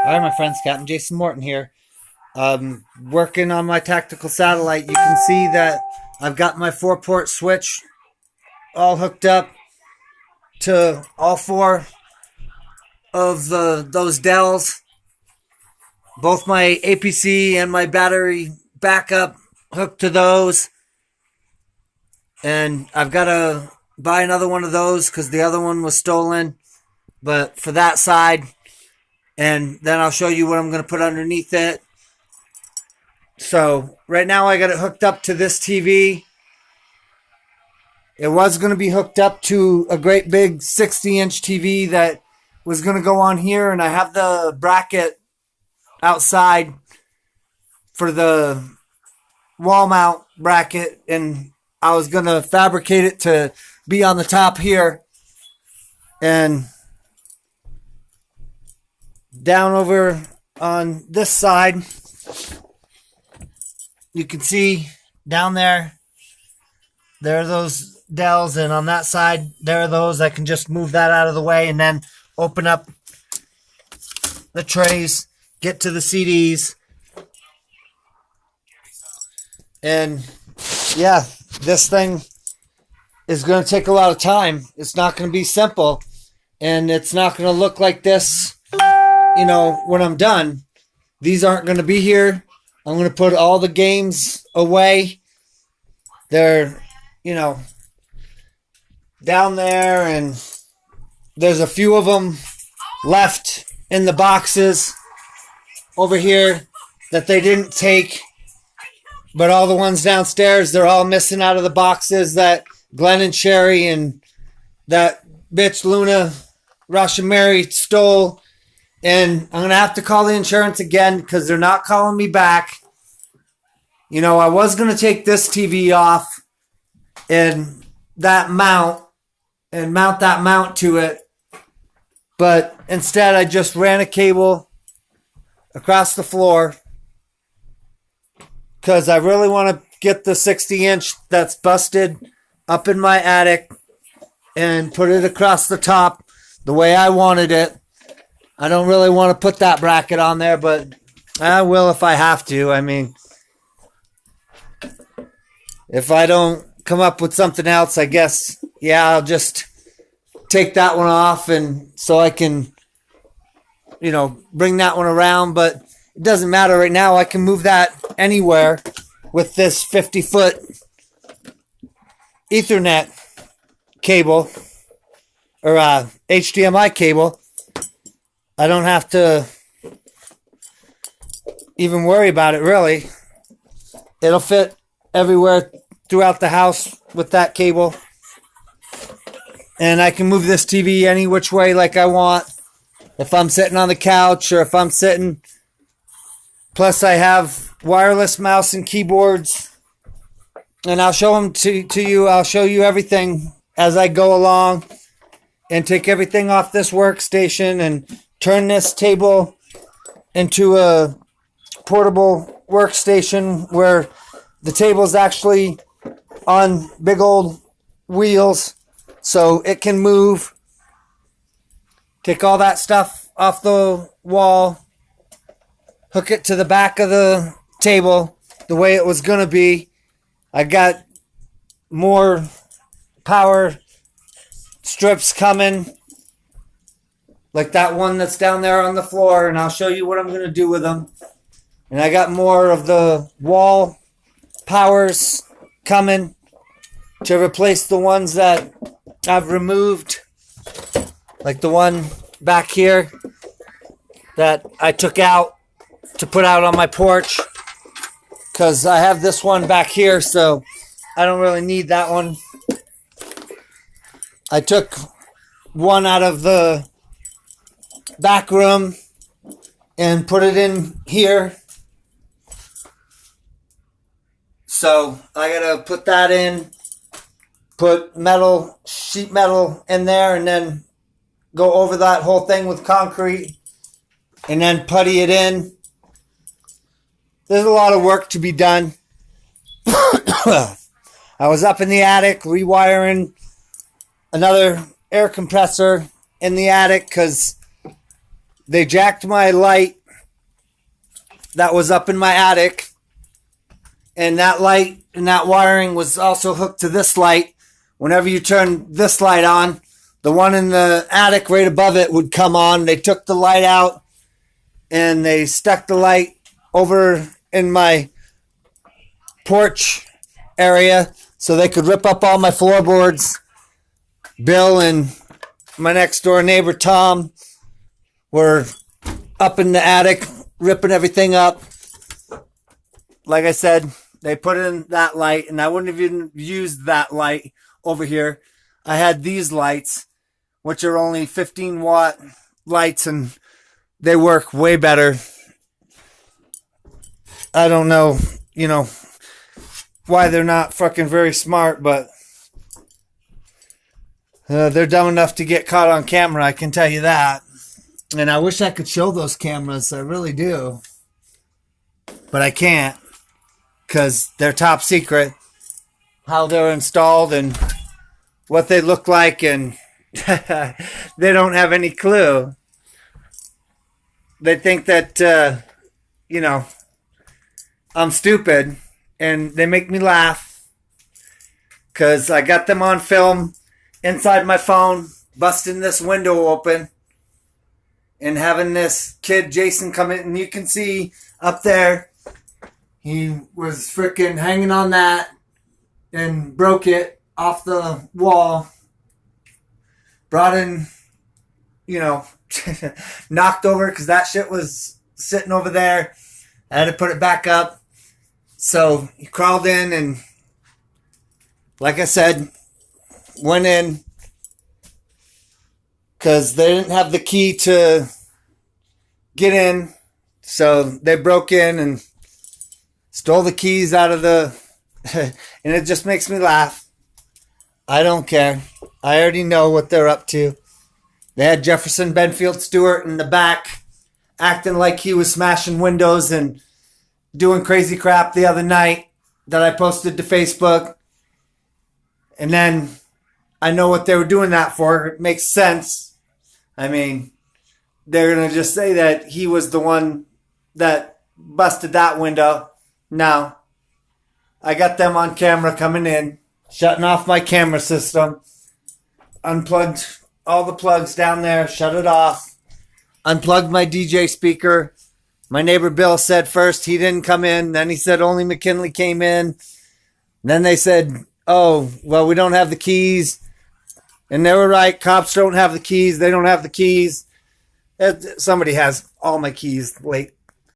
Hi, my friends. Captain Jason Morton here. Working on my tactical satellite. You can see that I've got my 4-port switch all hooked up to all four of those Dells. Both my APC and my battery backup hooked to those. And I've got to buy another one of those because the other one was stolen. But for that side, and then I'll show you what I'm going to put underneath it. So right now I got it hooked up to this TV. It was going to be hooked up to a great big 60-inch TV that was going to go on here, and I have the bracket outside for the wall mount bracket, and I was going to fabricate it to be on the top here. And down over on this side, you can see down there are those Dells, and on that side there are those. I can just move that out of the way and then open up the trays, get to the CDs, and yeah, this thing is going to take a lot of time. It's not going to be simple, and it's not going to look like this, when I'm done. These aren't going to be here. I'm going to put all the games away. They're, down there, and there's a few of them left in the boxes over here that they didn't take. But all the ones downstairs, they're all missing out of the boxes that Glenn and Sherry and that bitch Luna Russian Mary stole. And I'm going to have to call the insurance again because they're not calling me back. I was going to take this TV off and mount that mount to it. But instead, I just ran a cable across the floor because I really want to get the 60-inch that's busted up in my attic and put it across the top the way I wanted it. I don't really want to put that bracket on there, but I will if I have to. I mean, if I don't come up with something else, I guess, I'll just take that one off, and so I can, bring that one around. But it doesn't matter right now. I can move that anywhere with this 50-foot Ethernet cable or HDMI cable. I don't have to even worry about it, really. It'll fit everywhere throughout the house with that cable. And I can move this TV any which way like I want. If I'm sitting on the couch or if I'm sitting. Plus I have wireless mouse and keyboards. And I'll show them to you. I'll show you everything as I go along. And take everything off this workstation and turn this table into a portable workstation where the table's actually on big old wheels so it can move. Take all that stuff off the wall, hook it to the back of the table the way it was going to be. I got more power strips coming, like that one that's down there on the floor, and I'll show you what I'm going to do with them. And I got more of the wall powers coming to replace the ones that I've removed, like the one back here that I took out to put out on my porch, because I have this one back here, so I don't really need that one. I took one out of the back room and put it in here. So I gotta put that in, put sheet metal in there, and then go over that whole thing with concrete and then putty it in. There's a lot of work to be done. I was up in the attic rewiring another air compressor in the attic because they jacked my light that was up in my attic, and that light and that wiring was also hooked to this light. Whenever you turn this light on, the one in the attic right above it would come on. They took the light out and they stuck the light over in my porch area so they could rip up all my floorboards. Bill and my next door neighbor Tom were up in the attic ripping everything up. Like I said, they put in that light, and I wouldn't have even used that light over here. I had these lights, which are only 15-watt lights, and they work way better. I don't know, why they're not fucking very smart, but they're dumb enough to get caught on camera, I can tell you that. And I wish I could show those cameras, I really do. But I can't, because they're top secret. How they're installed and what they look like, and they don't have any clue. They think that, I'm stupid, and they make me laugh because I got them on film inside my phone, busting this window open and having this kid, Jason, come in, and you can see up there, he was freaking hanging on that and broke it off the wall. Brought in, knocked over because that shit was sitting over there. I had to put it back up. So he crawled in and, like I said, went in because they didn't have the key to get in. So they broke in and stole the keys out of the... and it just makes me laugh. I don't care. I already know what they're up to. They had Jefferson Benfield Stewart in the back acting like he was smashing windows and doing crazy crap the other night that I posted to Facebook. And then I know what they were doing that for. It makes sense. I mean, they're going to just say that he was the one that busted that window. No. I got them on camera coming in, shutting off my camera system, unplugged all the plugs down there, shut it off, unplugged my DJ speaker. My neighbor Bill said first he didn't come in. Then he said only McKinley came in. Then they said, oh, well, we don't have the keys. And they were right. Cops don't have the keys. They don't have the keys. Somebody has all my keys late